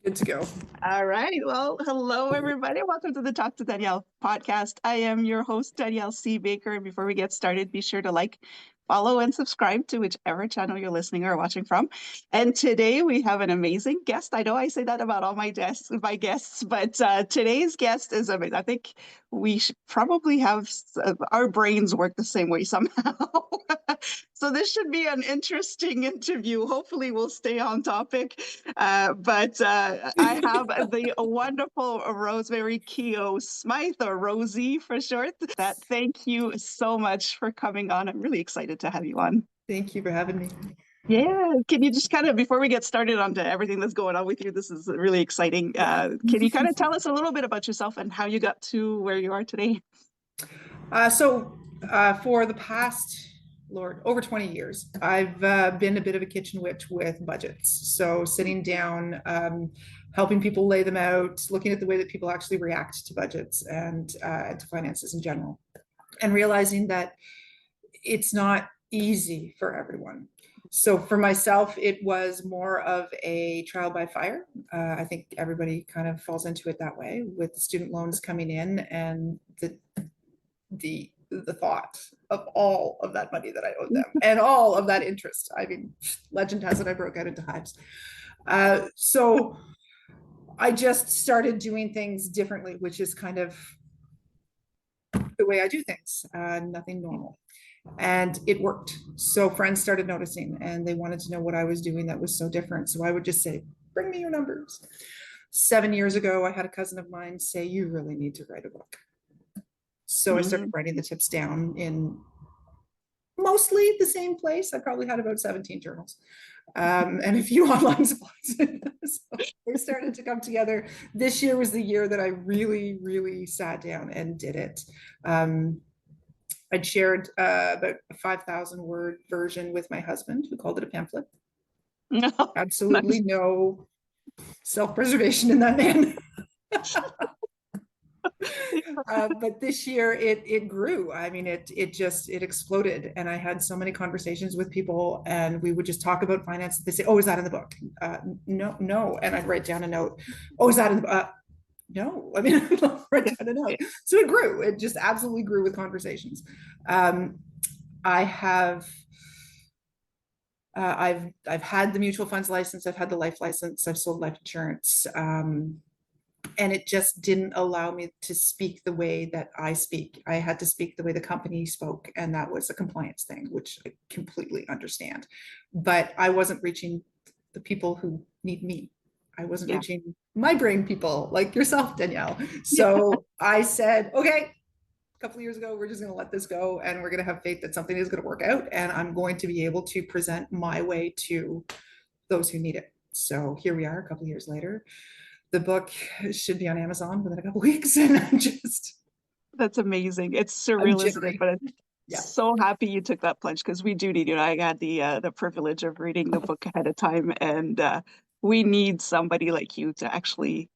Good to go. All right. Well, hello, everybody. Welcome to the Talk to Danielle podcast. I am your host, Danielle C. Baker. And before we get started, be sure to like, follow, and subscribe to whichever channel you're listening or watching from. And today we have an amazing guest. I know I say that about all my guests, but today's guest is amazing. I think we should probably have our brains work the same way somehow. So this should be an interesting interview. Hopefully, we'll stay on topic. But I have the wonderful RoseMarie Keogh-Smyth, or Rosy for short. Thank you so much for coming on. I'm really excited to have you on. Thank you for having me. Yeah, can you just kind of, before we get started onto everything that's going on with you, this is really exciting. Can you kind of tell us a little bit about yourself and how you got to where you are today? For the past, Lord, over 20 years, I've been a bit of a kitchen witch with budgets. So sitting down, helping people lay them out, looking at the way that people actually react to budgets and to finances in general, and realizing that it's not easy for everyone. So for myself, it was more of a trial by fire. I think everybody kind of falls into it that way, with the student loans coming in and the thought of all of that money that I owed them and all of that interest. I mean, legend has it I broke out into hives. So I just started doing things differently, which is kind of the way I do things, nothing normal. And it worked. So friends started noticing and they wanted to know what I was doing that was so different. So I would just say, bring me your numbers. 7 years ago, I had a cousin of mine say, you really need to write a book. So I started writing the tips down in mostly the same place. I probably had about 17 journals and a few online supplies. So they started to come together. This year was the year that I really, really sat down and did it. I'd shared about a 5,000 word version with my husband, who called it a pamphlet. No, absolutely nice. No self-preservation in that man. But this year it grew. I mean, it exploded, and I had so many conversations with people, and we would just talk about finance. They say, "Oh, is that in the book?" No, and I'd write down a note. "Oh, is that in the book?" No, I mean, write down a note. So it grew. It just absolutely grew with conversations. I have. I've had the mutual funds license. I've had the life license. I've sold life insurance. And it just didn't allow me to speak the way that I speak. I had to speak the way the company spoke, and that was a compliance thing, which I completely understand. But I wasn't reaching the people who need me. I wasn't reaching my brain people like yourself, Danielle. So I said, okay, a couple of years ago, we're just going to let this go, and we're going to have faith that something is going to work out, and I'm going to be able to present my way to those who need it. So here we are a couple of years later. The book should be on Amazon within a couple of weeks, and I'm just... That's amazing. It's surreal, isn't it? But I'm so happy you took that plunge, because we do need, I had the privilege of reading the book ahead of time, and we need somebody like you to actually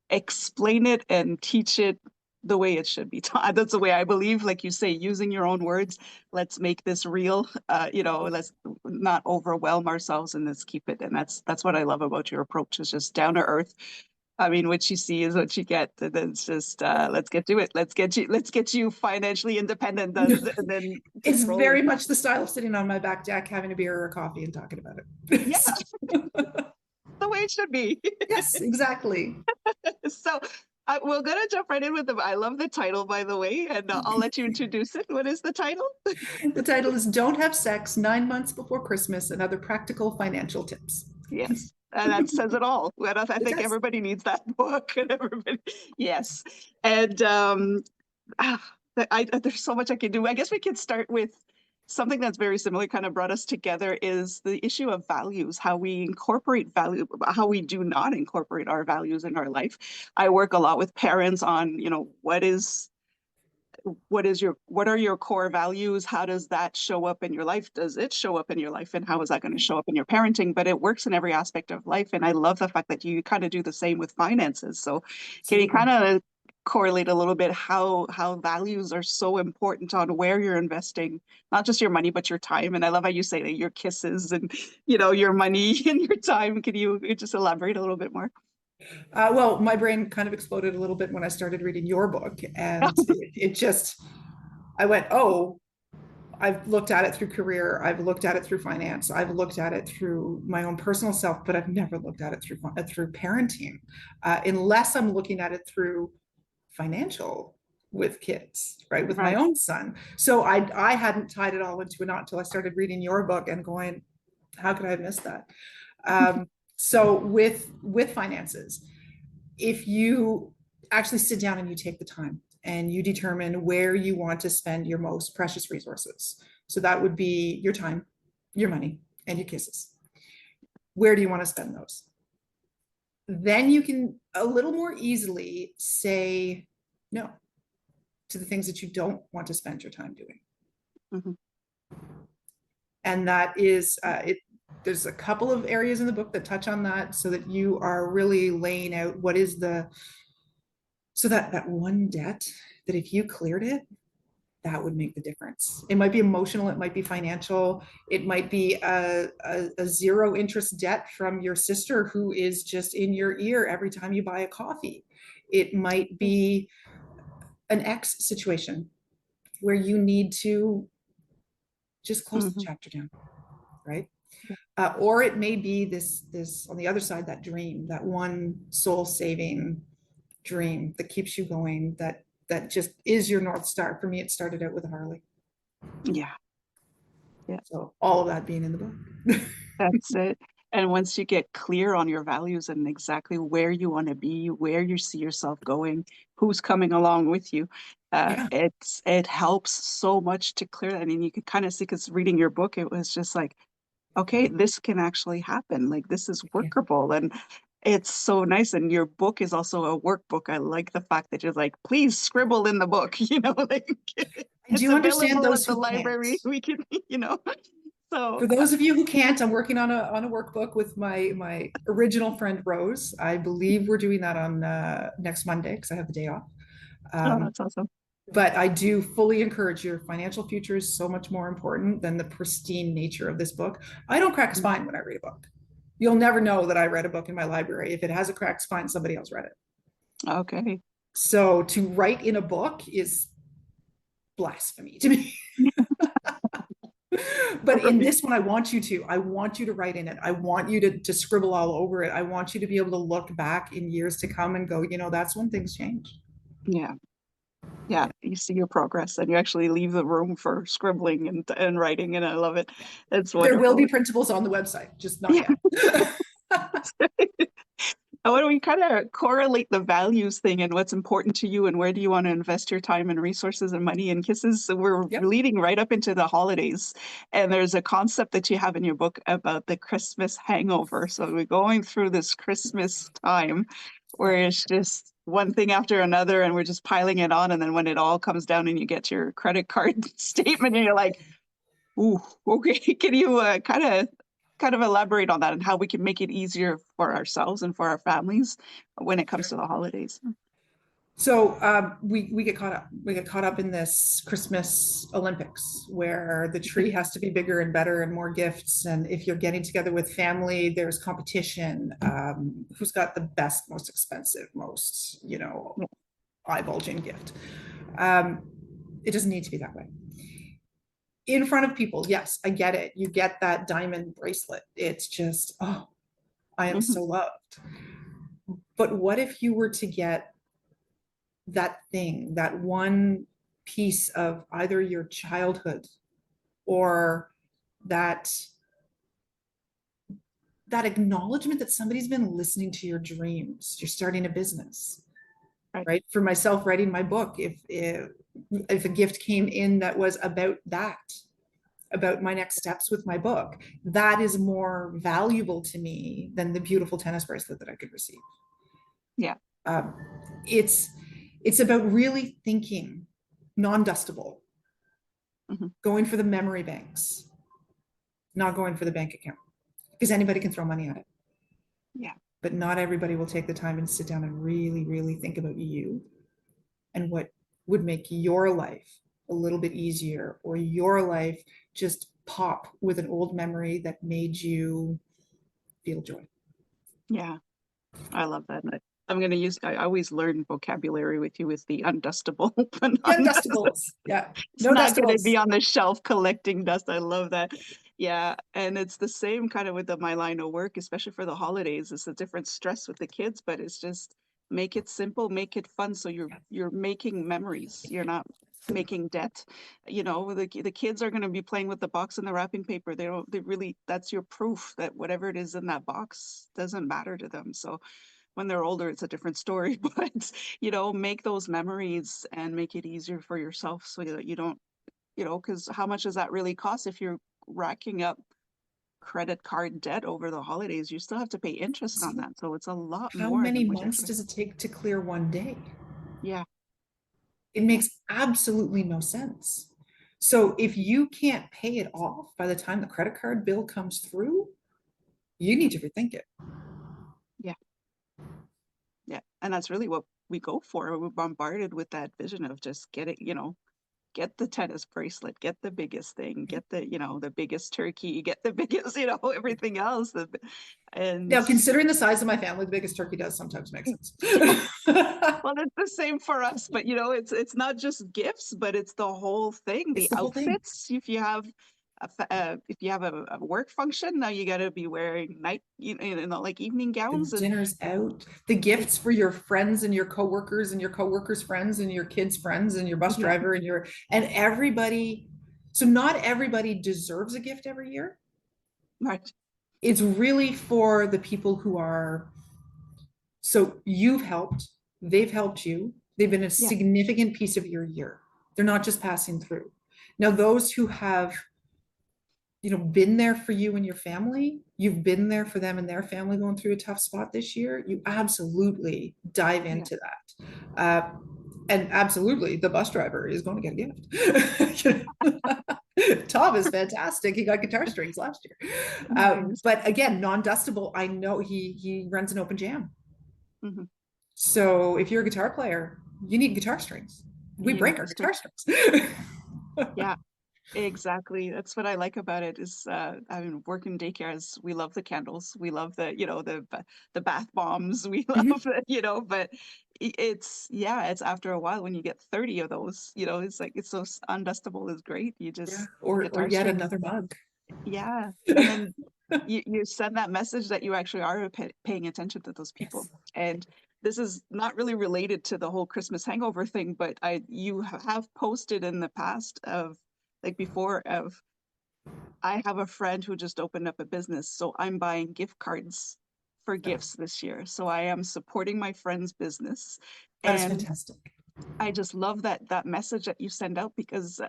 explain it and teach it the way it should be taught. That's the way I believe, like you say, using your own words. Let's make this real. Let's not overwhelm ourselves, and let's keep it. And that's what I love about your approach. Is just down to earth. I mean, what you see is what you get. And then it's just let's get to it. Let's get you financially independent. And then it's very much the style of sitting on my back deck, having a beer or a coffee, and talking about it. Yeah, the way it should be. Yes, exactly. So we're gonna jump right in with them. I love the title, by the way, and I'll let you introduce it. What is the title? The title is "Don't Have Sex 9 Months Before Christmas and Other Practical Financial Tips." Yes. That says it all. I think everybody needs that book, and everybody, yes. And there's so much I can do. I guess we could start with something that's very similar, kind of brought us together, is the issue of values, how we incorporate value, how we do not incorporate our values in our life. I work a lot with parents on, what are your core values? How does that show up in your life? Does it show up in your life? And how is that going to show up in your parenting? But it works in every aspect of life. And I love the fact that you kind of do the same with finances. So can you kind of correlate a little bit how values are so important on where you're investing, not just your money, but your time? And I love how you say that your kisses and, your money and your time. Can you just elaborate a little bit more? Well, my brain kind of exploded a little bit when I started reading your book, and it just, I went, oh, I've looked at it through career, I've looked at it through finance, I've looked at it through my own personal self, but I've never looked at it through parenting, unless I'm looking at it through financial with kids, right, with my Right. own son. So I hadn't tied it all into a knot until I started reading your book and going, how could I have missed that? So with finances, if you actually sit down and you take the time and you determine where you want to spend your most precious resources. So that would be your time, your money, and your kisses. Where do you want to spend those? Then you can a little more easily say no to the things that you don't want to spend your time doing. Mhm. And that is it. There's a couple of areas in the book that touch on that, so that you are really laying out what is the, so that one debt that if you cleared it, that would make the difference. It might be emotional, it might be financial, it might be a zero interest debt from your sister who is just in your ear every time you buy a coffee. It might be an ex situation where you need to just close the Mhm. chapter down, right? Or it may be this on the other side, that dream, that one soul saving dream that keeps you going, that just is your North Star. For me, it started out with Harley. Yeah. Yeah. So all of that being in the book. That's it. And once you get clear on your values and exactly where you want to be, where you see yourself going, who's coming along with you, Yeah. it helps so much to clear that. I mean, you could kind of see, because reading your book, it was just like, okay, this can actually happen. Like this is Yeah. workable, and it's so nice. And your book is also a workbook. I like the fact that you're like, please scribble in the book. Like I it's do understand available at those the who can't. library. We can, So For those of you who can't, I'm working on a workbook with my original friend Rose. I believe we're doing that on next Monday because I have the day off. oh, Um, that's awesome. but I do fully encourage, your financial future is so much more important than the pristine nature of this book. I don't crack a spine when I read a book. You'll never know that I read a book in my library. If it has a cracked spine, somebody else read it. Okay. So to write in a book is blasphemy to me. But in this one, I want you to write in it. I want you to scribble all over it. I want you to be able to look back in years to come and go, that's when things change. Yeah. Yeah. Yeah. You see your progress and you actually leave the room for scribbling and writing, and I love it. It's There will be wonderful. printables on the website, just not Yeah. yet. When do we kind of correlate the values thing and what's important to you and where do you want to invest your time and resources and money and kisses? So we're Yep. leading right up into the holidays. And there's a concept that you have in your book about the Christmas hangover. So we're going through this Christmas time where it's just one thing after another and we're just piling it on. And then when it all comes down and you get your credit card statement and you're like, ooh, okay. Can you kind of elaborate on that and how we can make it easier for ourselves and for our families when it comes to the holidays? So we get caught up. We get caught up in this Christmas Olympics where the tree has to be bigger and better and more gifts. And if you're getting together with family, there's competition. Who's got the best, most expensive, most Yeah. eye-bulging gift? Um, it doesn't need to be that way. In front of people, yes, I get it. You get that diamond bracelet. It's just, oh, I am Mhm. so loved. But what if you were to get that thing, that one piece of either your childhood or that that acknowledgement that somebody's been listening to your dreams, you're starting a business, Right. right? For myself writing my book, if a gift came in that was about that, about my next steps with my book, that is more valuable to me than the beautiful tennis bracelet that I could receive. Yeah. um, it's it's about really thinking non-dustable, Mhm. going for the memory banks, not going for the bank account, because anybody can throw money at it, Yeah. but not everybody will take the time and sit down and really, really think about you and what would make your life a little bit easier, or your life just pop with an old memory that made you feel joy. Yeah. I love that. I'm going to use, I always learn vocabulary with you with the undustable. But The undustables. Yeah. it's No not going to dustables. be on the shelf collecting dust. I love that. Yeah. And it's the same kind of with my line of work, especially for the holidays. It's a different stress with the kids, but it's just make it simple, make it fun. So you're making memories. You're not making debt. The kids are going to be playing with the box and the wrapping paper. They really, that's your proof that whatever it is in that box doesn't matter to them. So when they're older, it's a different story, but make those memories and make it easier for yourself so that you don't, because how much does that really cost if you're racking up credit card debt over the holidays? You still have to pay interest on that. So it's a lot How more many than what you're months gonna. does it take to clear one day? Yeah, It yeah, makes absolutely no sense. So if you can't pay it off by the time the credit card bill comes through, you need to rethink it. yeah, yeah. And that's really what we go for. We're bombarded with that vision of just getting, get the tennis bracelet, get the biggest thing, get the biggest turkey, get the biggest, everything else. And Now, considering the size of my family, the biggest turkey does sometimes make sense. yeah, well, it's the same for us, but it's not just gifts, but it's the whole thing, It's the the whole thing. outfits. If you have a work function, now you got to be wearing like evening The gowns and dinner's out, the gifts for your friends and your coworkers and your coworkers' friends and your kids' friends and your bus yeah, driver and everybody. So not everybody deserves a gift every year. right, It's really for the people who are, so you've helped, they've helped you, they've been a yeah, significant piece of your year. They're not just passing through. Now, those who have, been there for you and your family, you've been there for them and their family going through a tough spot this year, you absolutely dive yeah, into that. And absolutely, the bus driver is going to get a gift. Tom is fantastic. He got guitar strings last year. nice. But again, non-dustable. I know he runs an open jam. Hmm. So if you're a guitar player, you need guitar strings. We You break need our the string. guitar strings. Yeah. Exactly. That's what I like about it is I mean work in daycare is we love the candles. We love the bath bombs. We Mhm. love it, but it's after a while when you get 30 of those, it's like it's so undustable is great. You Yeah. just Or guitar yet string. another mug. Yeah. And then you send that message that you actually are paying attention to those people. Yes. And this is not really related to the whole Christmas hangover thing, but you have posted in the past of like before of I have a friend who just opened up a business, so I'm buying gift cards for Yeah, gifts this year. So I am supporting my friend's business. that is And fantastic. I just love that message that you send out because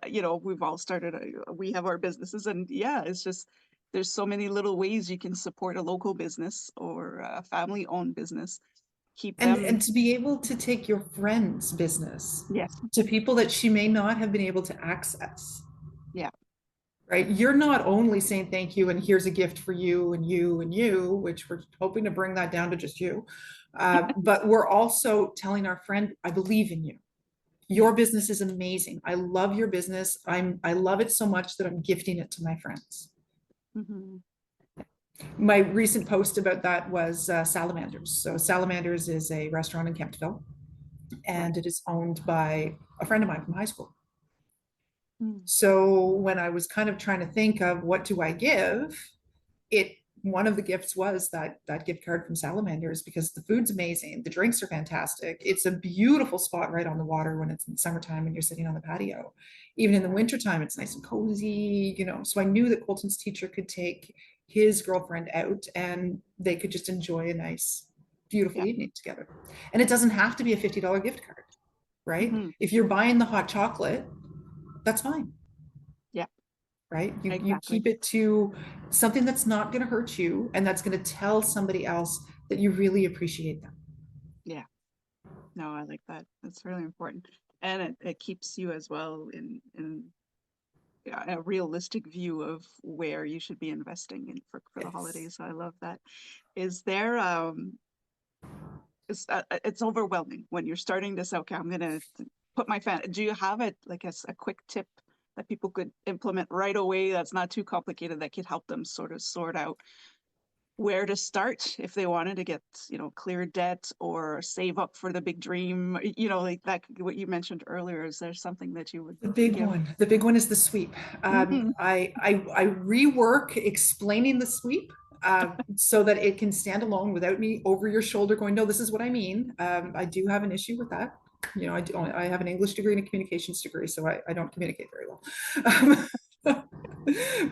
we've all started we have our businesses and yeah, it's just there's so many little ways you can support a local business or a family owned business. Keep And them. to be able to take your friend's business Yes. to people that she may not have been able to access, Yeah. right? You're not only saying thank you and here's a gift for you and you and you, which we're hoping to bring that down to just you, but we're also telling our friend, I believe in you. Yeah. Your business is amazing. I love your business. I love it so much that I'm gifting it to my friends. Hmm. My recent post about that was Salamanders. So Salamanders is a restaurant in Kemptville, Right. and it is owned by a friend of mine from high school. Mm. So when I was kind of trying to think of what do I give, it one of the gifts was that gift card from Salamanders because the food's amazing, the drinks are fantastic. It's a beautiful spot right on the water when it's in summertime and you're sitting on the patio. Even in the Right. wintertime, it's nice and cozy. So I knew that Colton's teacher could take his girlfriend out and they could just enjoy a nice, beautiful Yeah. evening together. And it doesn't have to be a $50 gift card, right? Hmm. If you're buying the hot chocolate, that's fine, Yeah. right? You Exactly. keep it to something that's not going to hurt you and that's going to tell somebody else that you really appreciate them. Yeah. No, I like that. That's really important. And it keeps you as well in a realistic view of where you should be investing in for the Yes. holidays. I love that. Is there it's overwhelming when you're starting this. Okay, I'm gonna put my fan. Do you have it like a quick tip that people could implement right away that's not too complicated that could help them sort of sort out? where to start if they wanted to get, clear debt or save up for the big dream, like that, what you mentioned earlier. Is there something that you would give? The big one is the sweep. Mhm. I rework explaining the sweep so that it can stand alone without me over your shoulder going, no, this is what I mean. I do have an issue with that. I have an English degree and a communications degree, so I don't communicate very well.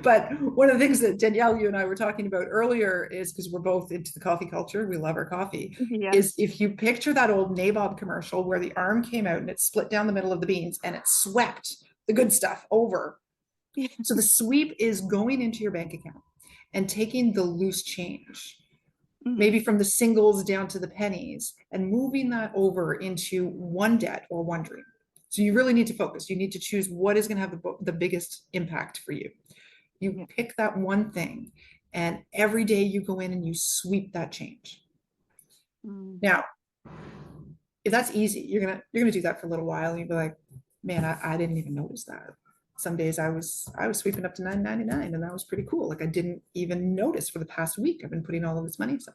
But one of the things that Danielle, you and I were talking about earlier is, because we're both into the coffee culture, we love our coffee, is Yes. if you picture that old Nabob commercial where the arm came out and it split down the middle of the beans and it swept the good stuff over. So the sweep is going into your bank account and taking the loose change, Mhm. maybe from the singles down to the pennies, and moving that over into one debt or one dream. So you really need to focus. You need to choose what is going to have the biggest impact for you. You Yeah. pick that one thing, and every day you go in and you sweep that change. Mm. Now, if that's easy, you're gonna do that for a little while, and you'll be like, man, I didn't even notice that. Some days I was sweeping up to $9.99, and that was pretty cool. Like I didn't even notice for the past week I've been putting all of this money aside.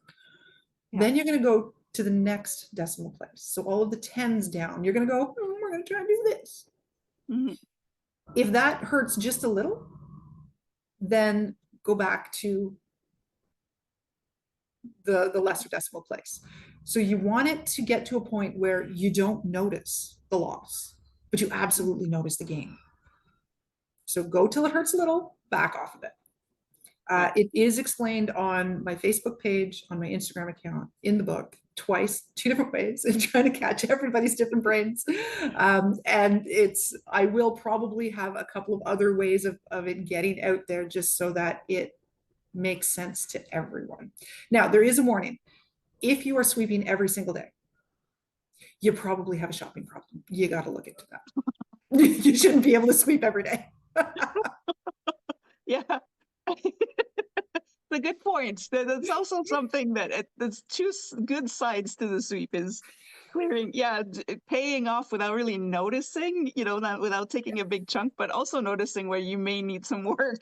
Yeah. Then you're gonna go to the next decimal place. So all of the tens down, you're gonna go, we're gonna try and do this. Mhm. If that hurts just a little, then go back to the lesser decimal place. So you want it to get to a point where you don't notice the loss, but you absolutely notice the gain. So go till it hurts a little, back off of it. Yeah. It is explained on my Facebook page, on my Instagram account, in the book, twice, two different ways, and trying to catch everybody's different brains. And I will probably have a couple of other ways of it getting out there just so that it makes sense to everyone. Now, there is a warning. If you are sweeping every single day, you probably have a shopping problem. You got to look into that. You shouldn't be able to sweep every day. Yeah. A good point. That's also something that there's two good sides to the sweep is clearing, paying off without really noticing, not without taking a big chunk, but also noticing where you may need some work.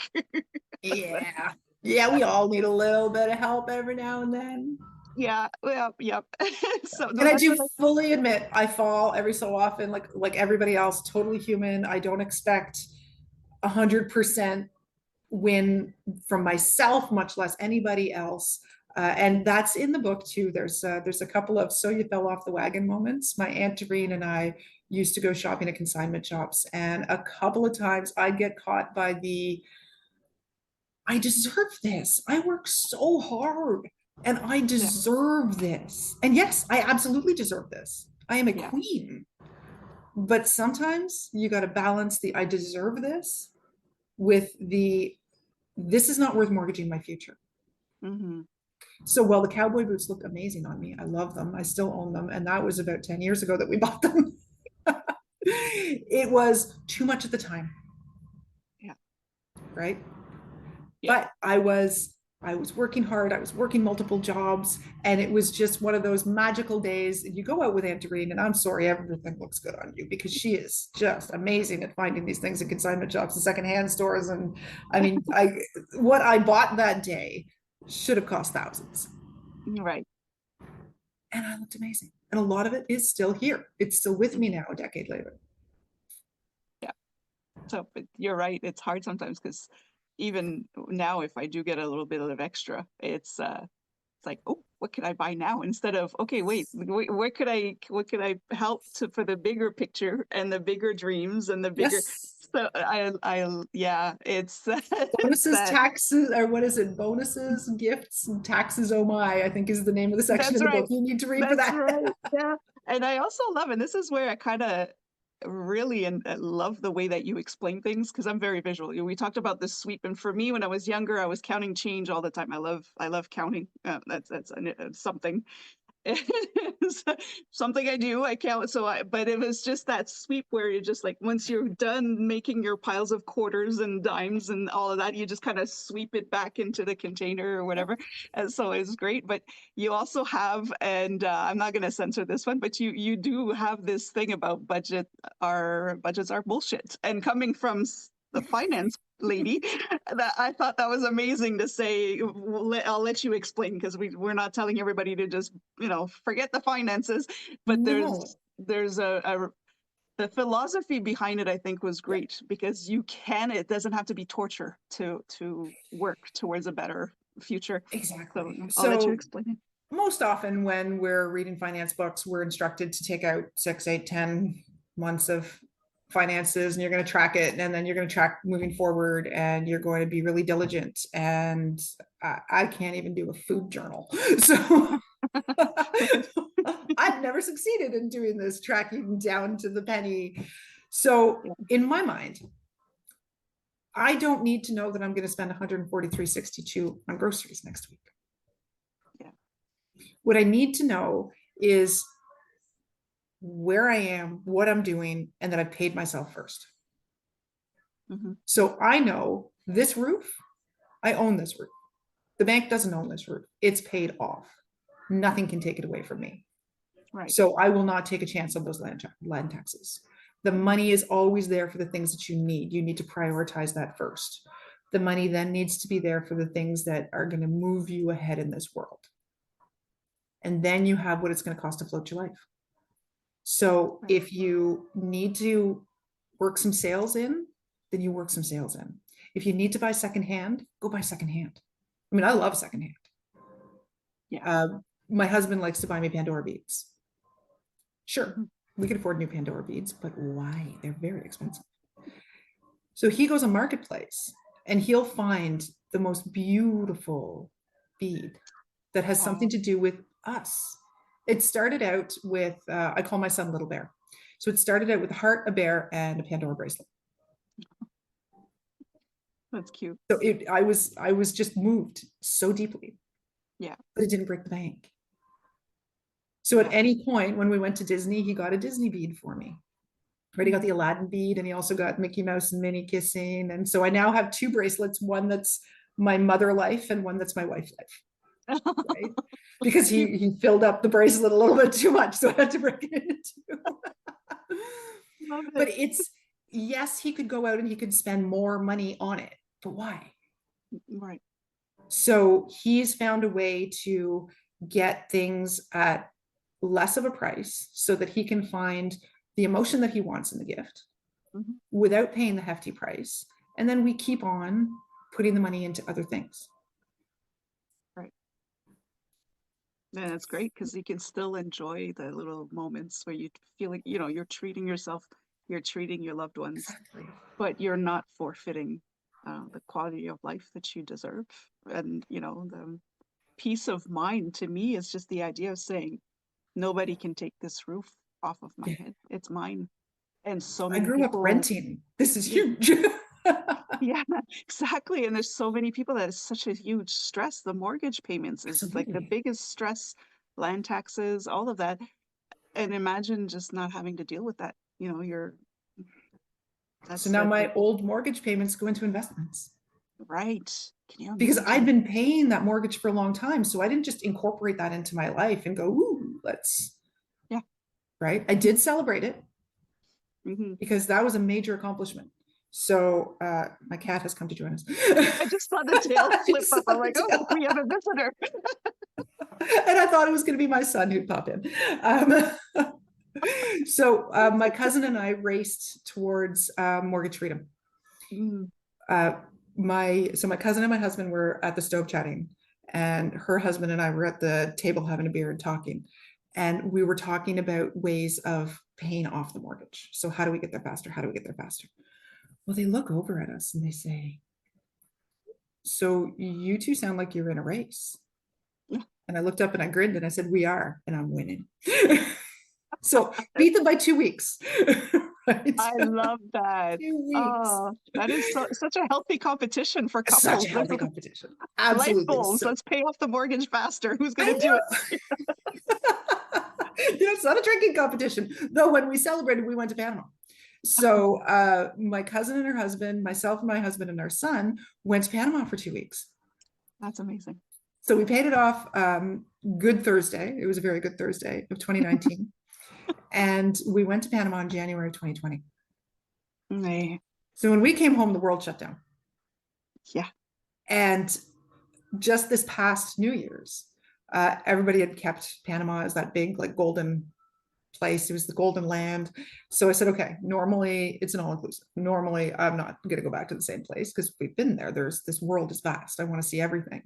Yeah. Yeah, we all need a little bit of help every now and then. Yeah, well, yep. So no, And I that's do what fully admit I fall every so often, like everybody else, totally human. I don't expect 100% win from myself, much less anybody else. And that's in the book too. There's a couple of so you fell off the wagon moments. My Aunt Doreen and I used to go shopping at consignment shops, and a couple of times I'd get caught by I deserve this. I work so hard and I yeah, deserve this. And yes, I absolutely deserve this. I am a yeah. queen. But sometimes you got to balance the I deserve this with the this is not worth mortgaging my future. Mm-hmm. So while the cowboy boots look amazing on me, I love them. I still own them. And that was about 10 years ago that we bought them. It was too much at the time, Yeah, right? yeah. But I was working hard. I was working multiple jobs, and it was just one of those magical days. You go out with Aunt Doreen, and I'm sorry, everything looks good on you because she is just amazing at finding these things in consignment shops and secondhand stores. And I mean, what I bought that day should have cost thousands, Right. and I looked amazing. And a lot of it is still here. It's still with me Mhm. now, a decade later. Yeah. So, but you're right. It's hard sometimes because even now, if I do get a little bit of extra, it's like, oh, what could I buy now? Instead of, okay, wait, what could I help to for the bigger picture and the bigger dreams and the bigger. Yes. So yeah, it's it's Bonuses, that. taxes, or what is it? Bonuses, gifts, and taxes. Oh my, I think is the name of the section That's in the right. book. You need to read for That's that. right. Yeah. And I also love, and this is where I kind of really love the way that you explain things because I'm very visual. We talked about the sweep, and for me, when I was younger, I was counting change all the time. I love counting. That's something. It's something I do. I count. But it was just that sweep where you're just like, once you're done making your piles of quarters and dimes and all of that, you just kind of sweep it back into the container or whatever. And so it's great. But you also have, and I'm not going to censor this one, but you do have this thing about budgets are bullshit. And coming from the finance lady. That I thought that was amazing to say. I'll let you explain because we're not telling everybody to just forget the finances, but No, there's a the philosophy behind it, I think, was yeah, great because it doesn't have to be torture to work towards a better future. So exactly. I'll let you So explain it. most often when we're reading finance books, we're instructed to take out 6, 8, 10 months of finances and you're going to track it. And then you're going to track moving forward and you're going to be really diligent. And I can't even do a food journal. So I've never succeeded in doing this tracking down to the penny. So Yeah. in my mind, I don't need to know that I'm going to spend 143.62 on groceries next week. Yeah. What I need to know is where I am, what I'm doing, and that I paid myself first. Mm-hmm. So I know this roof, I own this roof. The bank doesn't own this roof. It's paid off. Nothing can take it away from me. Right. So I will not take a chance on those land taxes. The money is always there for the things that you need. You need to prioritize that first. The money then needs to be there for the things that are going to move you ahead in this world. And then you have what it's going to cost to float your life. So Right. if you need to work some sales in, then you work some sales in. If you need to buy secondhand, go buy secondhand. I mean, I love secondhand. Yeah. My husband likes to buy me Pandora beads. Sure, Mm-hmm. we can afford new Pandora beads, but why? They're very expensive. So he goes on Marketplace and he'll find the most beautiful bead that has something Oh, to do with us. It started out with, I call my son Little Bear. So it started out with a heart, a bear, and a Pandora bracelet. that's cute. So I was just moved so deeply, Yeah. but it didn't break the bank. So at Yeah. any point when we went to Disney, he got a Disney bead for me. Right, he got the Mm-hmm. Aladdin bead and he also got Mickey Mouse and Minnie kissing. And so I now have two bracelets, one that's my mother life and one that's my wife life, right? Because he filled up the bracelet a little bit too much. So I had to break it into two. Love But it. it's, yes, he could go out and he could spend more money on it, but why? Right. So he's found a way to get things at less of a price so that he can find the emotion that he wants in the gift Mm-hmm. without paying the hefty price. And then we keep on putting the money into other things. Right. And that's great because you can still enjoy the little moments where you feel like, you're treating yourself, you're treating your loved ones, Exactly. but you're not forfeiting the quality of life that you deserve. And, the peace of mind to me is just the idea of saying, nobody can take this roof off of my Yeah. head. It's mine. And so I many grew up people, renting. This is yeah, huge. yeah, exactly. And there's so many people that is such a huge stress. The mortgage payments is like the Absolutely. biggest stress, land taxes, all of that. And imagine just not having to deal with that. So That's now that, my old mortgage payments go into investments right. Can you because I've imagine? been paying that mortgage for a long time. So I didn't just incorporate that into my life and go, ooh, let's, Yeah. right? I did celebrate it Hmm. because that was a major accomplishment. So my cat has come to join us. I just saw the tail She flip saw up. I'm the like, oh, tail. we have a visitor. And I thought it was going to be my son who'd pop in. So my cousin and I raced towards mortgage freedom. Mm, Uh, my cousin and my husband were at the stove chatting, and her husband and I were at the table having a beer and talking. And we were talking about ways of paying off the mortgage. So how do we get there faster? How do we get there faster? Well, they look over at us and they say, so you two sound like you're in a race. yeah, And I looked up and I grinned and I said, we are, and I'm winning. So beat them by 2 weeks. Right? I love that. 2 weeks. Oh, that is such a healthy competition for Such a couples. There's healthy competition. life Absolutely. goals. So Let's pay off the mortgage faster. Who's going I to do it? know. It's not a drinking competition. Though when we celebrated, we went to Panama. So my cousin and her husband, myself and my husband and our son went to Panama for 2 weeks. That's amazing. So we paid it off Good Thursday. It was a very good Thursday of 2019. And we went to Panama in January 2020. Nay. So when we came home, the world shut down. Yeah. And just this past New Year's, everybody had kept Panama as that big, like, golden place. It was the golden land. So I said, okay, normally it's an all-inclusive. Normally I'm not going to go back to the same place because we've been there. This world is vast. I want to see everything.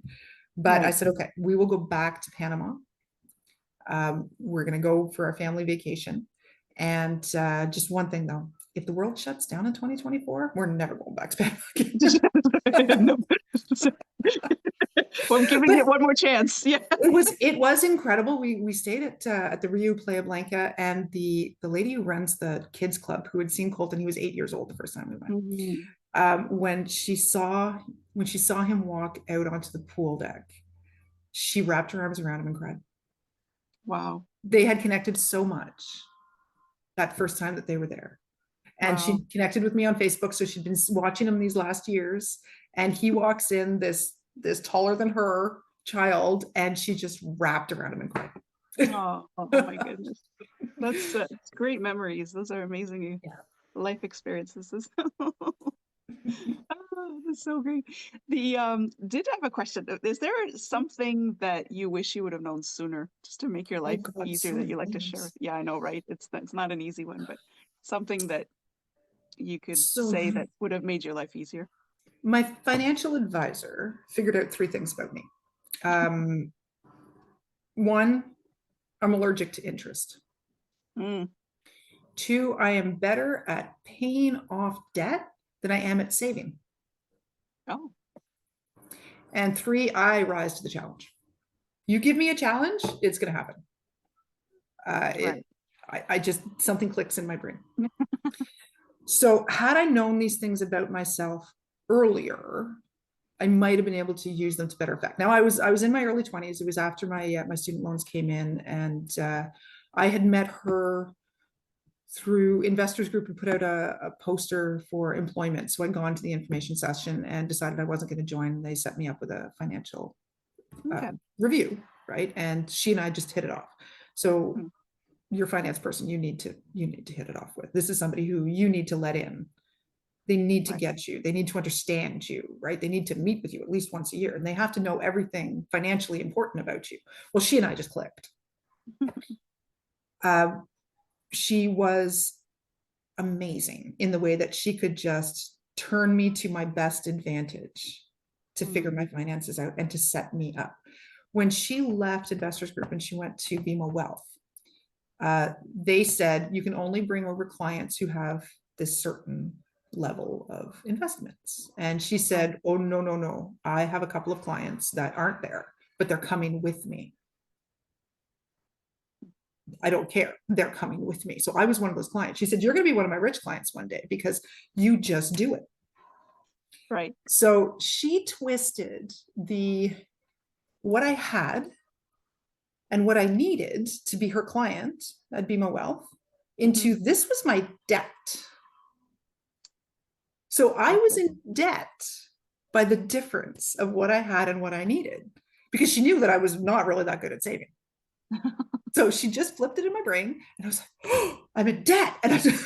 But I Right. said, okay, we will go back to Panama. We're going to go for our family vacation. And just one thing though, if the world shuts down in 2024, we're never going back to Panama again. No. Well, I'm giving But it one more chance. Yeah. it was incredible. We stayed at the Rio Playa Blanca, and the lady who runs the kids club, who had seen Colton, he was 8 years old the first time we went. Mhm. When she saw him walk out onto the pool deck, she wrapped her arms around him and cried. Wow. They had connected so much that first time that they were there. And Wow. she connected with me on Facebook. So she'd been watching him these last years. And he walks in, this taller than her child, and she just wrapped around him and cried. Oh my goodness. That's great memories. Those are amazing Yeah. life experiences. Oh, that's so great. The did have a question. Is there something that you wish you would have known sooner, just to make your Oh life God, easier, so that many you like to share with? things. Yeah, I know, right? It's not an easy one, but something that you could So say that would have made your life easier. my financial advisor figured out three things about me. One, I'm allergic to interest. Mm. Two, I am better at paying off debt than I am at saving. Oh, And three, I rise to the challenge. You give me a challenge, it's going to happen. Uh, right. it, I just, something clicks in my brain. So had I known these things about myself earlier, I might have been able to use them to better effect. Now I was in my early 20s. It was after my student loans came in, and I had met her through Investors Group and put out a poster for employment. So I'd gone to the information session and decided I wasn't going to join. They set me up with a financial Okay. review, right? And she and I just hit it off. So Mm. your finance person, you need to hit it off with. This is somebody who you need to let in. They need to Right. get you. They need to understand you, right? They need to meet with you at least once a year, and they have to know everything financially important about you. Well, she and I just clicked. She was amazing in the way that she could just turn me to my best advantage to figure Mm. my finances out and to set me up. When she left Investors Group and she went to BMO Wealth, they said you can only bring over clients who have this certain level of investments. And she said, oh, no, no, no. I have a couple of clients that aren't there, but they're coming with me. I don't care. They're coming with me. So I was one of those clients. She said, you're going to be one of my rich clients one day because you just do it. Right. So she twisted what I had and what I needed to be her client at BMO Wealth into this was my debt. So I was Okay. in debt by the difference of what I had and what I needed, because she knew that I was not really that good at saving. So she just flipped it in my brain, and I was like, oh, I'm in debt. And I just,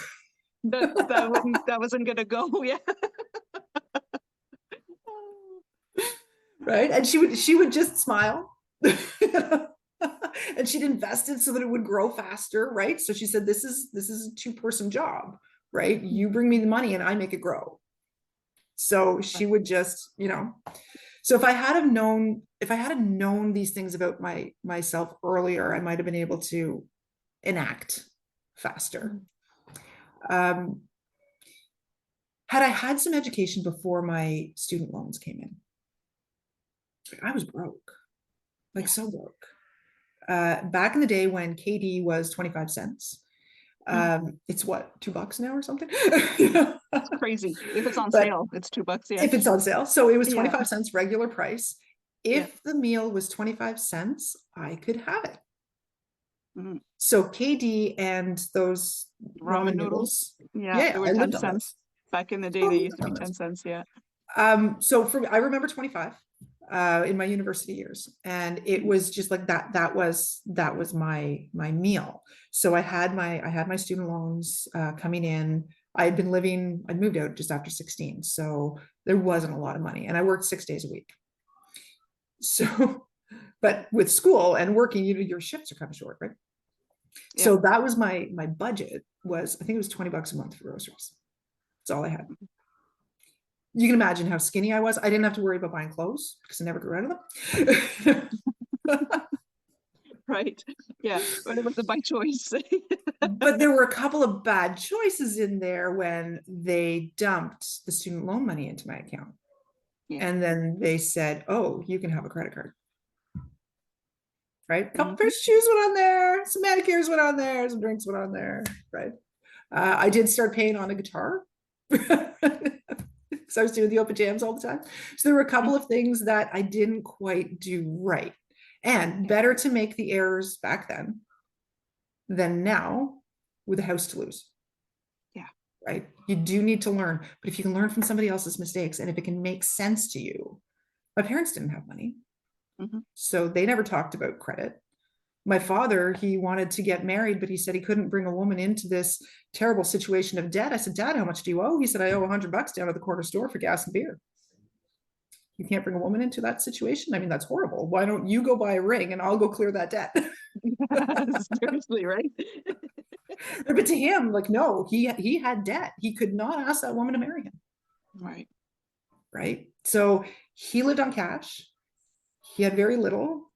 That wasn't gonna go. Yeah. right. And she would just smile. And she'd invest it so that it would grow faster, right? So she said, this is a two-person job, right? You bring me the money and I make it grow. So she would just, so if I had known these things about myself earlier, I might have been able to enact faster. Had I had some education before my student loans came in, I was broke, like so broke. Back in the day when KD was 25 cents, it's what, $2 now or something? It's crazy. If it's on But sale, it's $2. Yeah. if it's on sale. So it was Yeah. 25 cents regular price. Yeah. If the meal was 25 cents, I could have it. Mm. So KD and those ramen noodles. Yeah, Yeah, they were I 10 lived on those. cents. Back in the day, Oh, they I used lived to be on 10 those. cents. Yeah. So I remember 25 in my university years, and it was just like that. That was my meal. So I had my student loans coming in. I'd moved out just after 16. So there wasn't a lot of money and I worked 6 days a week. So, but with school and working, your shifts are kind of short, right? Yeah. So that was my budget was, I think it was $20 a month for groceries. That's all I had. You can imagine how skinny I was. I didn't have to worry about buying clothes because I never grew out of them. Right. Yeah. But it was by choice. But there were a couple of bad choices in there when they dumped the student loan money into my account. Yeah. And then they said, oh, you can have a credit card. Right? A couple pairs of shoes went on there, some manicures went on there, some drinks went on there. Right. I did start paying on a guitar. So I was doing the open jams all the time. So there were a couple of things that I didn't quite do right. And better to make the errors back then than now with a house to lose. Yeah. Right. You do need to learn. But if you can learn from somebody else's mistakes and if it can make sense to you, my parents didn't have money. So they never talked about credit. My father, he wanted to get married, but he said he couldn't bring a woman into this terrible situation of debt. I said, Dad, how much do you owe? He said, I owe $100 down at the corner store for gas and beer. You can't bring a woman into that situation. I mean, that's horrible. Why don't you go buy a ring and I'll go clear that debt? Seriously, right? But to him, like, no, he had debt. He could not ask that woman to marry him. Right. Right. So he lived on cash. He had very little.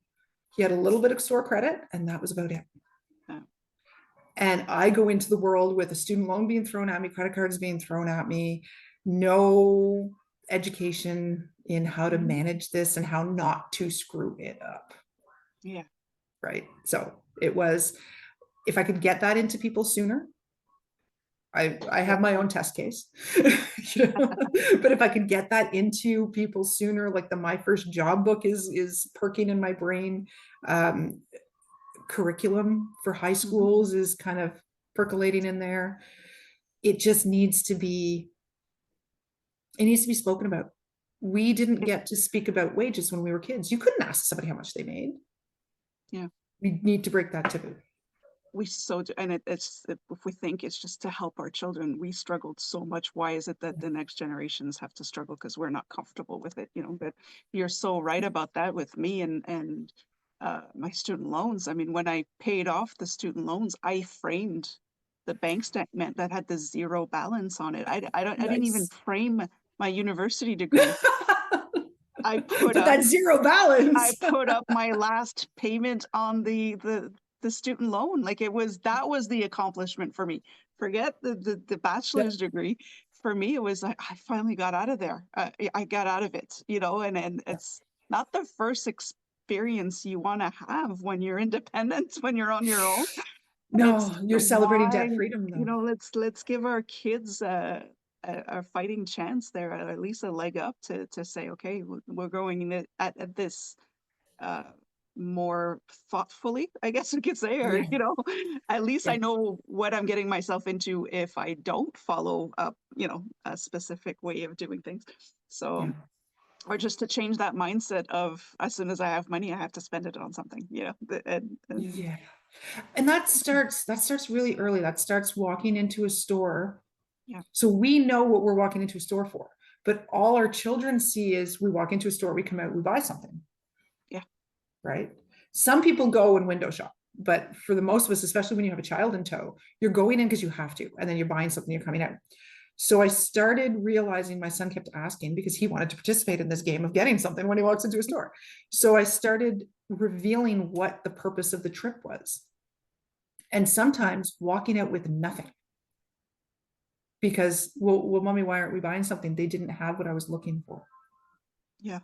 He had a little bit of store credit, and that was about it. Oh. And I go into the world with a student loan being thrown at me, credit cards being thrown at me, no education in how to manage this and how not to screw it up. Yeah. Right. So it was, if I could get that into people sooner, I have my own test case, but if I could get that into people sooner, like my first job book is perking in my brain. Curriculum for high schools is kind of percolating in there. It just needs to be spoken about. We didn't get to speak about wages when we were kids. You couldn't ask somebody how much they made. Yeah. We need to break that taboo. We so do, and it's if we think it's just to help our children, we struggled so much. Why is it that the next generations have to struggle because we're not comfortable with it? But you're so right about that with me and my student loans. I mean, when I paid off the student loans, I framed the bank statement that had the zero balance on it. I didn't even frame my university degree. I put up that zero balance. I put up my last payment on the student loan. Like that was the accomplishment for me. Forget the bachelor's degree. For me, it was I finally got out of there. I got out of it, and it's not the first experience you want to have when you're independent, when you're on your own. No, you're celebrating debt freedom though. Let's give our kids a fighting chance there, at least a leg up to say, okay, we're going at this more thoughtfully, I guess we could say, or at least I know what I'm getting myself into if I don't follow up, a specific way of doing things. So or just to change that mindset of as soon as I have money, I have to spend it on something, and that starts really early. That starts walking into a store. Yeah. So we know what we're walking into a store for, but all our children see is we walk into a store, we come out, we buy something. Yeah. Right. Some people go and window shop, but for the most of us, especially when you have a child in tow, you're going in because you have to, and then you're buying something, you're coming out. So I started realizing my son kept asking because he wanted to participate in this game of getting something when he walks into a store. So I started revealing what the purpose of the trip was. And sometimes walking out with nothing. Because, well, mommy, why aren't we buying something? They didn't have what I was looking for. Yeah.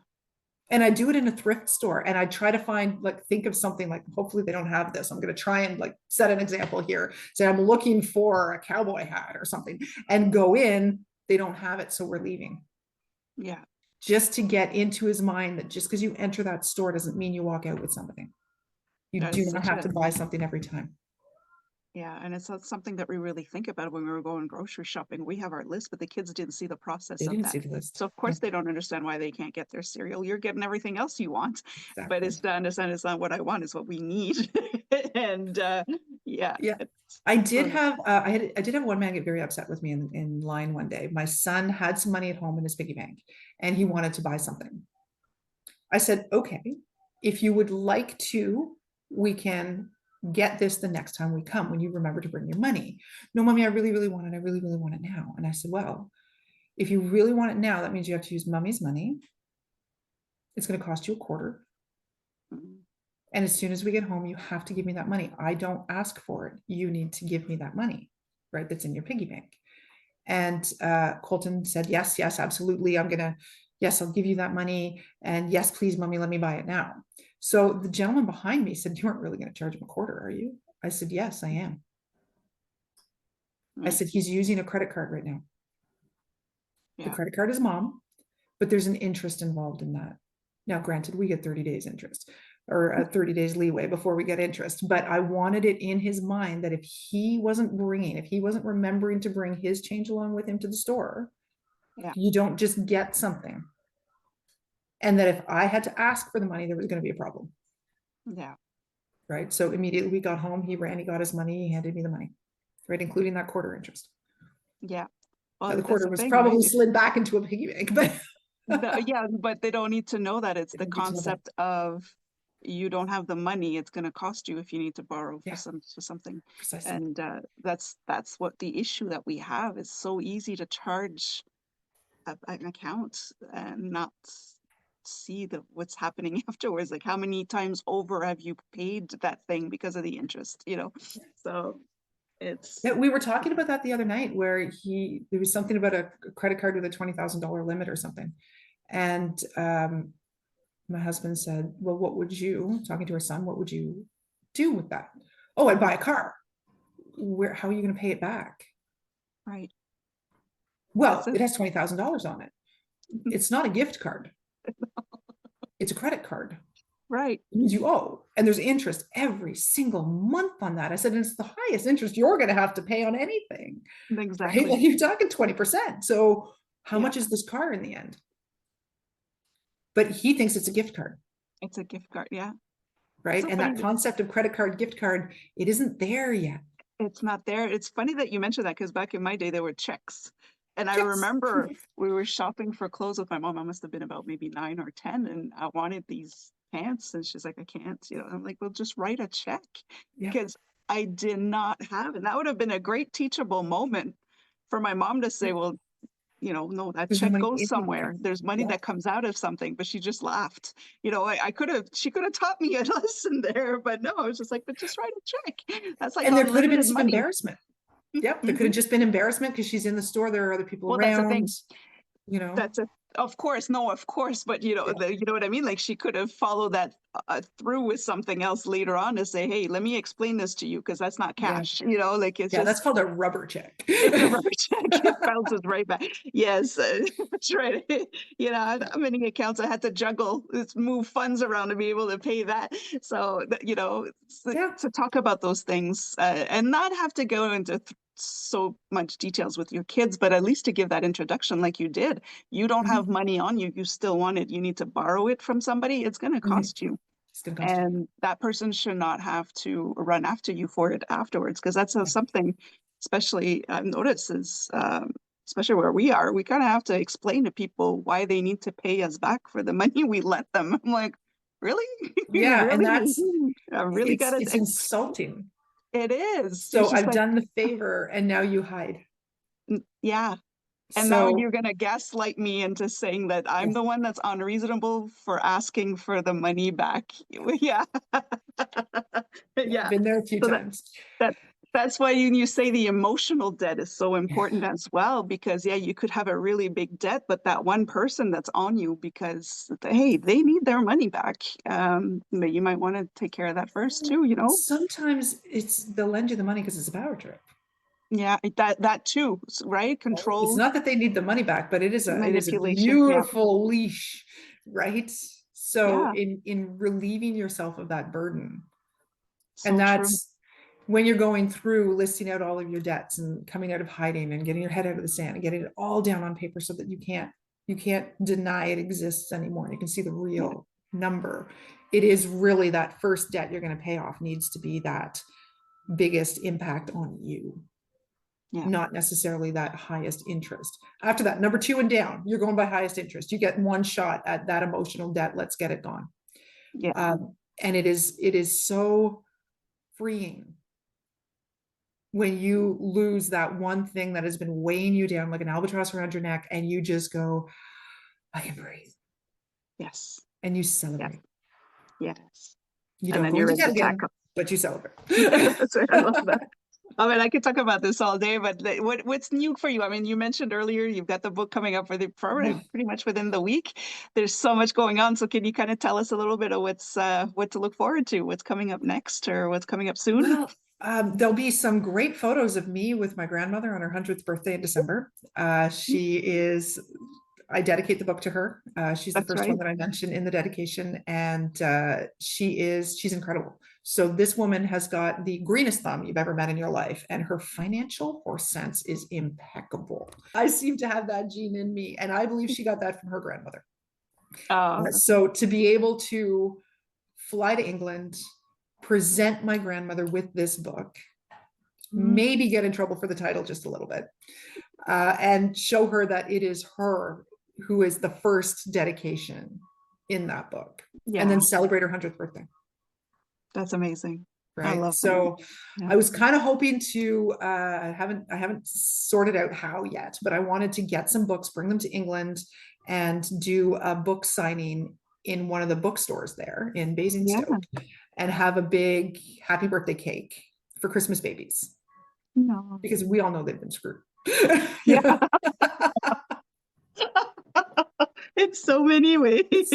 And I do it in a thrift store, and I try to think of something like, hopefully they don't have this. I'm going to try and set an example here. Say I'm looking for a cowboy hat or something, and go in, they don't have it. So we're leaving. Yeah. Just to get into his mind that just because you enter that store doesn't mean you walk out with something. You do not have to buy something every time. Yeah, and it's not something that we really think about when we were going grocery shopping. We have our list, but the kids didn't see the process of that. They didn't see the list. So of course they don't understand why they can't get their cereal. You're getting everything else you want, but it's to understand it's not what I want, it's what we need. And Yeah. Yeah. It's, I did uh, have I did have one man get very upset with me in line one day. My son had some money at home in his piggy bank and he wanted to buy something. I said, okay, if you would like to, we can get this the next time we come when you remember to bring your money. No, mommy, I really, really want it. I really, really want it now. And I said, well, if you really want it now, that means you have to use mommy's money. It's going to cost you a quarter. mm, And as soon as we get home, you have to give me that money. I don't ask for it. You need to give me that money, right? That's in your piggy bank. And Colton said, yes, yes, absolutely. Yes, I'll give you that money. And yes, please, mommy, let me buy it now. So the gentleman behind me said, you aren't really going to charge him a quarter, are you? I said, yes, I am. I mm, said, he's using a credit card right now. The yeah. credit card is mom, but there's an interest involved in that. Now, granted, we get 30 days interest or a 30 days leeway before we get interest, but I wanted it in his mind that if he wasn't remembering to bring his change along with him to the store, Yeah. you don't just get something. And that if I had to ask for the money, there was going to be a problem. Yeah. Right. So immediately we got home, he ran, he got his money, he handed me the money, right, including that quarter interest. Yeah. Now, Well, the that's quarter the was thing, right? probably slid back into a piggy bank, but Yeah, but they don't need to know that it's they the don't need to know that. concept of you don't have the money, it's going to cost you if you need to borrow Yeah, for something. precisely. And that's what the issue that we have. It's so easy to charge an account and not see what's happening afterwards. Like how many times over have you paid that thing because of the interest, you know? So it's, Yeah, we were talking about that the other night where there was something about a credit card with a $20,000 limit or something. And my husband said, well, talking to her son, what would you do with that? Oh, I'd buy a car. How are you going to pay it back? right. That's Well, it. it has $20,000 on it. It's not a gift card. It's a credit card. Right. It means you owe, and there's interest every single month on that. I said, and it's the highest interest you're going to have to pay on anything, right? Exactly. Like you're talking 20%. So how Yeah. much is this car in the end? But he thinks it's a gift card, It's a gift card. Yeah. It's right? so And funny. that concept of credit card, gift card, it isn't there yet. It's not there. It's funny that you mentioned that because back in my day, there were checks. And I Yes. remember we were shopping for clothes with my mom. I must have been about maybe 9 or 10. And I wanted these pants. And she's like, I can't, you know, I'm like, well, just write a check Yeah. because I did not have it. That would have been a great teachable moment for my mom to say, well, you know, no, that There's no check money goes in the somewhere. account. There's money Yeah. that comes out of something, but she just laughed. You know, she could have taught me a lesson there, but no, I was just like, but just write a check. That's like And there could have been unlimited some money. embarrassment. Yep. There could Mhm. have just been embarrassment because she's in the store. There are other people Well, that's the around, thing. you know. That's a, of course, no, of course, but you know, Yeah. you know what I mean? Like she could have followed that through with something else later on to say, hey, let me explain this to you because that's not Yeah. cash. You know, like it's Yeah. That's just called a rubber check. it's a rubber check. It bounces right back. Yes, that's right. You know, how many accounts I had to juggle, move funds around to be able to pay that. So, you know, Yeah. to talk about those things and not have to go into so much details with your kids, but at least to give that introduction like you did. You don't have Mhm. money on you. You still want it. You need to borrow it from somebody. It's going to Mhm. cost you. It's going to cost you. And that person should not have to run after you for it afterwards because that's Yeah. something especially I've noticed is especially where we are, we kind of have to explain to people why they need to pay us back for the money we lent them. I'm like, really? Yeah. And Really? I really it's gotta insulting. it is. So It's just I've like, done the favor and now you hide. yeah. And now So you're gonna gaslight me into saying that I'm yes, the one that's unreasonable for asking for the money back. Yeah. yeah, Yeah. been there a few So times. that that's why you say the emotional debt is so important as well, because yeah, you could have a really big debt, but that one person that's on you because hey, they need their money back. But you might want to take care of that first too, you know? Sometimes they'll lend you the money because it's a power trip. Yeah, that too, right? It's Control, not that they need the money back, but it is a manipulation. Yeah. beautiful leash, right? So Yeah, in relieving yourself of that burden, and so true. that's when you're going through listing out all of your debts and coming out of hiding and getting your head out of the sand and getting it all down on paper so that you can't deny it exists anymore. You can see the Yeah. real number. It is really that first debt you're going to pay off needs to be that biggest impact on you, Yeah. not necessarily that highest interest. After that, number 2 and down, you're going by highest interest. You get one shot at that emotional debt. Let's get it gone. Yeah. And it is so freeing when you lose that one thing that has been weighing you down like an albatross around your neck, and you just go, I can breathe. Yes. And you Yes. celebrate. Yes. You And don't then go you're into ready debt to again, tackle. but you celebrate. That's right. I love that. I mean, I could talk about this all day, but what's new for you? I mean, you mentioned earlier you've got the book coming up pretty much within the week. There's so much going on. So can you kind of tell us a little bit of what to look forward to, what's coming up next, or what's coming up soon? Well, there'll be some great photos of me with my grandmother on her 100th birthday in December. I dedicate the book to her. She's the That's first right. one that I mentioned in the dedication, and she's incredible. So this woman has got the greenest thumb you've ever met in your life, and her financial horse sense is impeccable. I seem to have that gene in me, and I believe she got that from her grandmother. So to be able to fly to England, present my grandmother with this book, maybe get in trouble for the title just a little bit, and show her that it is her who is the first dedication in that book, and then celebrate her 100th birthday. That's amazing. Right. I love so that. Yeah. I was kind of hoping to I haven't sorted out how yet, but I wanted to get some books, bring them to England, and do a book signing in one of the bookstores there in Basingstoke, and have a big happy birthday cake for Christmas babies. No. Because we all know they've been screwed. Yeah. In so many ways.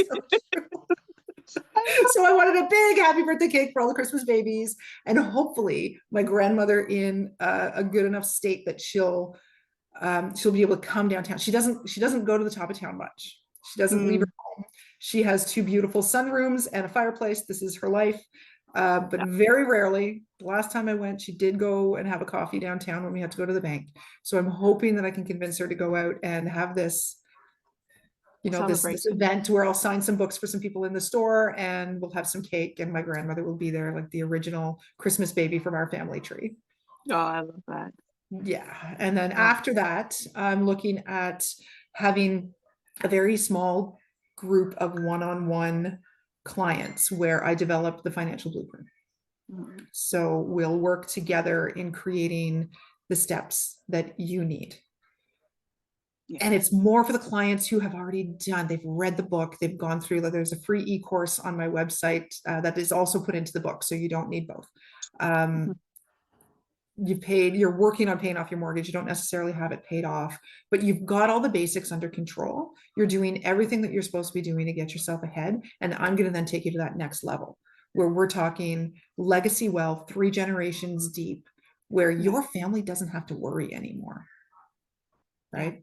So I wanted a big happy birthday cake for all the Christmas babies, and hopefully my grandmother in a good enough state that she'll be able to come downtown. She doesn't go to the top of town much. She doesn't leave her home. She has 2 beautiful sunrooms and a fireplace. This is her life. But very rarely, the last time I went, she did go and have a coffee downtown when we had to go to the bank. So I'm hoping that I can convince her to go out and have this, this event where I'll sign some books for some people in the store, and we'll have some cake, and my grandmother will be there, like the original Christmas baby from our family tree. Oh, I love that. Yeah. And then after that, I'm looking at having a very small group of one-on-one clients where I develop the financial blueprint. So we'll work together in creating the steps that you need. And it's more for the clients who have already they've read the book, they've gone through, there's a free e-course on my website that is also put into the book, so you don't need both. You're working on paying off your mortgage, you don't necessarily have it paid off, but you've got all the basics under control. You're doing everything that you're supposed to be doing to get yourself ahead. And I'm going to then take you to that next level where we're talking legacy wealth, 3 generations deep, where your family doesn't have to worry anymore. Right.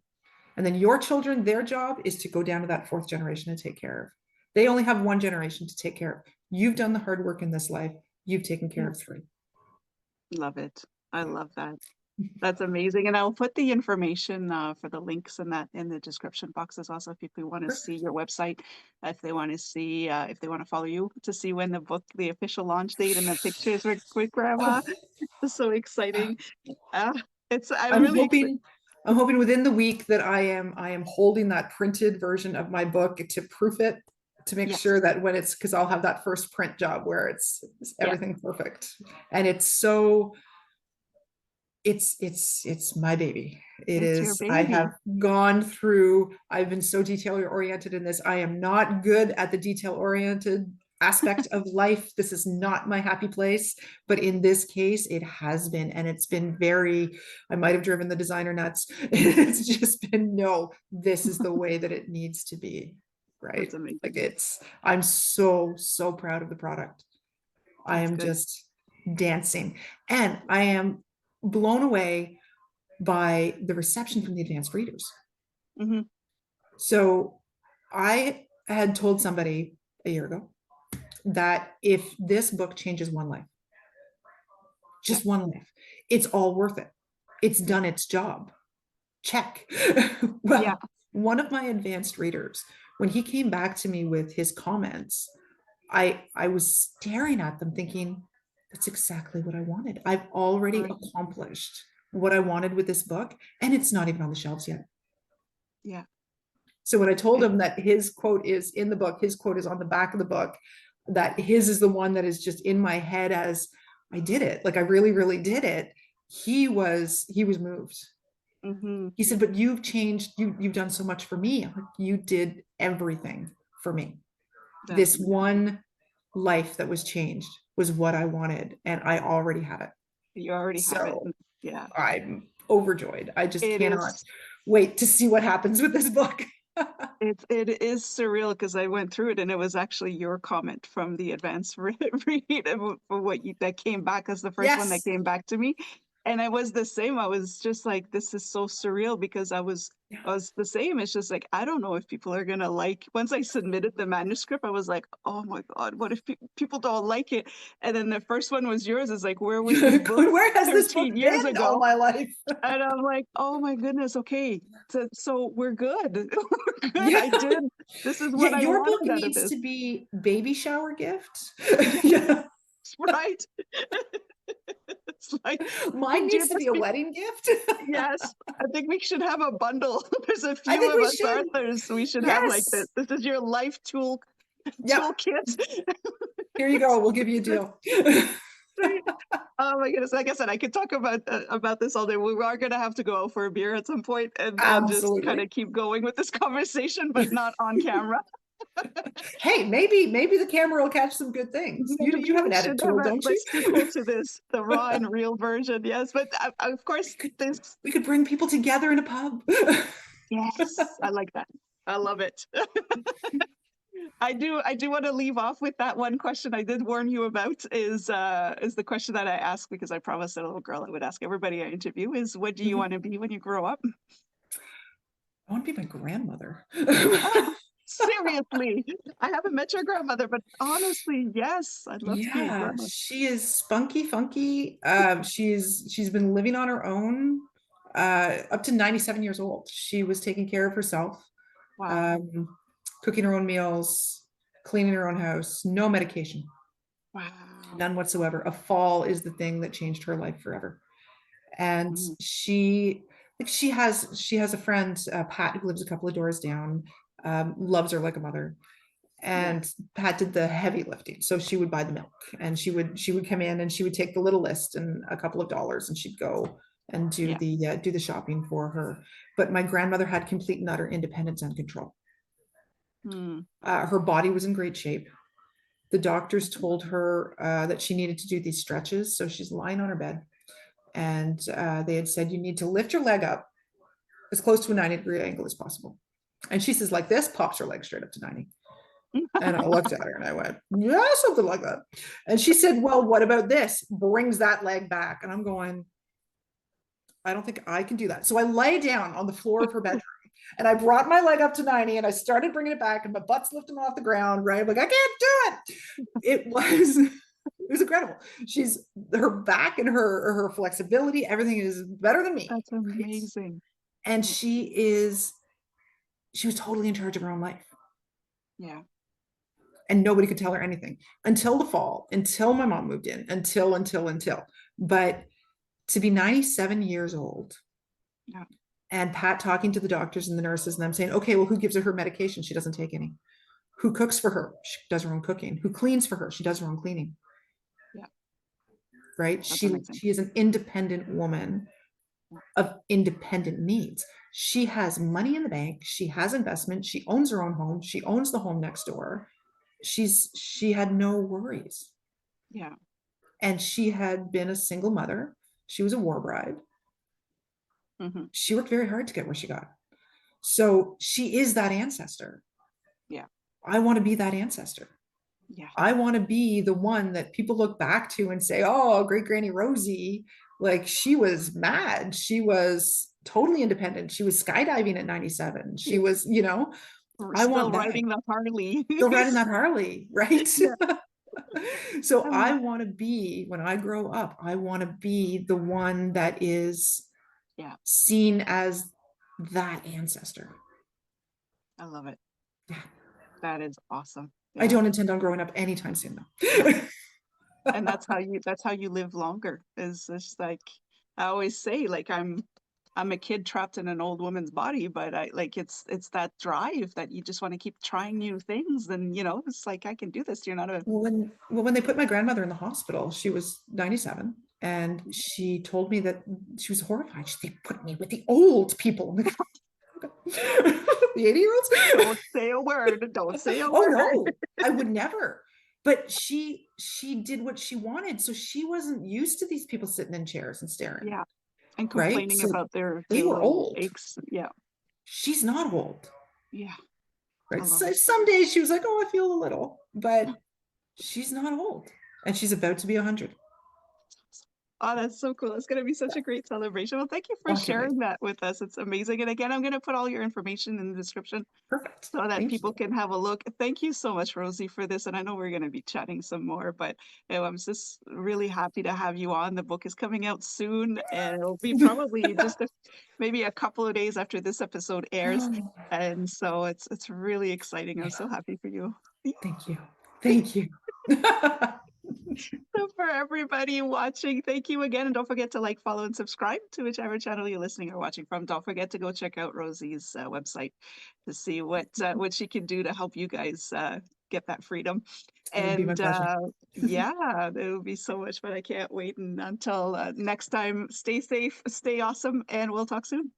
And then your children, their job is to go down to that 4th generation and take care of. They only have 1 generation to take care of. You've done the hard work in this life. You've taken care of 3. Love it. I love that. That's amazing. And I'll put the information for the links and that in the description box as well. So if people want to see your website, if they want to see, if they want to follow you to see when the official launch date and the pictures with grandma. It's so exciting. I'm really hoping I'm hoping within the week that I am holding that printed version of my book to proof it, to make sure that when it's, because I'll have that first print job where it's everything perfect. And it's so it's my baby. It's your baby. I have gone through, I've been so detail oriented in this. I am not good at the detail oriented aspect of life. This is not my happy place, but in this case it has been, and it's been I might have driven the designer nuts. It's just been, no, this is the way that it needs to be. Right. Like I'm so proud of the product. I am just dancing, and I am blown away by the reception from the advanced readers. So I had told somebody a year ago that if this book changes one life, just one life, it's all worth it. It's done its job. Check. Well, one of my advanced readers, when he came back to me with his comments, I was staring at them thinking, That's exactly what I wanted. I've already Right. accomplished what I wanted with this book, and it's not even on the shelves yet. Yeah. So when I told It, him that his quote is in the book, his quote is on the back of the book, that his is the one that is just in my head as I did it, like I really, really did it. He was moved. mhm, He said, but you've changed, you've done so much for me. I'm like, you did everything for me. that's This amazing. one life that was changed was what I wanted, and I already have it. You already have it. So Yeah. I'm overjoyed. I just It cannot is. wait to see what happens with this book. It is surreal because I went through it and it was actually your comment from the advanced read for what you that came back as the first one that Yes. came back to me. And I was the same. I was just like, this is so surreal because I was the same. It's just like I don't know if people are gonna like once I submitted the manuscript, I was like, oh my God, what if people don't like it? And then the first one was yours. It's like, where was this book Where has this book 13 years been all ago? my life? And I'm like, oh my goodness, okay. So we're good. We're good. Yeah. I did. This is Yeah, what I your book wanted out of needs this. to be baby shower gift. Yes, Yeah. right. It's like Mine we do needs to this. be a wedding gift. Yes, I think we should have a bundle. There's a I few think of we us should. authors. We should have like this. Yes. This is your life Yep. toolkit. Here you go. We'll give you a deal. Right. Oh my goodness! Like I said, I could talk about this all day. We are going to have to go out for a beer at some point and just kind Absolutely. of keep going with this conversation, but not on camera. Hey, maybe the camera will catch some good things. You Maybe have we an edit should have tool, don't a you? sequel to this, the raw and real version. Yes, but of we course, could this. we could bring people together in a pub. Yes, I like that. I love it. I do want to leave off with that one question I did warn you about is the question that I asked because I promised a little girl I would ask everybody I interview is what do you want to be when you grow up? I want to be my grandmother. Seriously, I haven't met your grandmother, but honestly, yes, I'd love to be a Yeah, grandmother. she is spunky funky. She's been living on her own up to 97 years old. She was taking care of herself, Wow, um, cooking her own meals, cleaning her own house, no medication, wow. none whatsoever. A fall is the thing that changed her life forever. And Mm, she has a friend, Pat, who lives a couple of doors down, loves her like a mother. yeah, And Pat did the heavy lifting. So she would buy the milk and she would come in and she would take the little list and a couple of dollars and she'd go and yeah. do the shopping for her. But my grandmother had complete and utter independence and control. Mm, Her body was in great shape. The doctors told her that she needed to do these stretches. So she's lying on her bed and they had said, you need to lift your leg up as close to a 90-degree angle as possible. And she says, like this, pops her leg straight up to 90. And I looked at her and I went, yeah, something like that. And she said, well, what about this? Brings that leg back. And I'm going, I don't think I can do that. So I lay down on the floor of her bedroom and I brought my leg up to 90 and I started bringing it back and my butt's lifting off the ground, right? I'm like, I can't do it. It was incredible. She's her back and her flexibility, everything is better than me. that's Right? amazing. And she was totally in charge of her own life. Yeah. And nobody could tell her anything until the fall, until my mom moved in, until. But to be 97 years old Yeah. and Pat talking to the doctors and the nurses and them saying, okay, well, who gives her her medication? She doesn't take any. Who cooks for her? She does her own cooking. Who cleans for her? She does her own cleaning. Yeah. Right? That's She amazing. she is an independent woman Yeah. of independent needs. She has money in the bank. She has investment. She owns her own home. She owns the home next door. She had no worries. Yeah. And she had been a single mother. She was a war bride. Hmm. She worked very hard to get where she got. So she is that ancestor. Yeah. I want to be that ancestor. Yeah. I want to be the one that people look back to and say, oh, great granny Rosy, like she was mad. She was totally independent. She was skydiving at 97. She was, We're I still want that. riding the Harley. Still riding that Harley, right? Yeah. So I Um, want to be, when I grow up, I want to be the one that is yeah. seen as that ancestor. I love it. Yeah. That is awesome. I Yeah. don't intend on growing up anytime soon, though. And that's how you live longer. Is just like I always say, like I'm a kid trapped in an old woman's body, but I like it's that drive that you just want to keep trying new things. And it's like I can do this. You're not a When they put my grandmother in the hospital, she was 97, and she told me that she was horrified. They put me with the old people. The 80-year-olds. don't say a word. Don't say a Oh word. no, I would never. But she did what she wanted, so she wasn't used to these people sitting in chairs and staring, Yeah. And right? complaining So about they their were little old. aches. Yeah. She's not old, Yeah. I right? love So it. some days she was like, "Oh, I feel a little," but she's not old, and she's about to be 100. Oh, that's so cool. It's going to be such a great celebration. Well, thank you for Oh, I can't wait. sharing that with us. It's amazing. And again, I'm going to put all your information in the description Perfect. so that Thank people you. can have a look. Thank you so much, Rosie, for this. And I know we're going to be chatting some more, but I'm just really happy to have you on. The book is coming out soon, and it'll be probably just maybe a couple of days after this episode airs. Oh, And so it's really exciting. I'm so happy for you. thank you. Thank you. So for everybody watching, thank you again. And don't forget to like, follow, and subscribe to whichever channel you're listening or watching from. Don't forget to go check out Rosie's website to see what she can do to help you guys get that freedom. It would be my And pleasure. yeah, it will be so much fun. I can't wait. And until next time, stay safe, stay awesome, and we'll talk soon.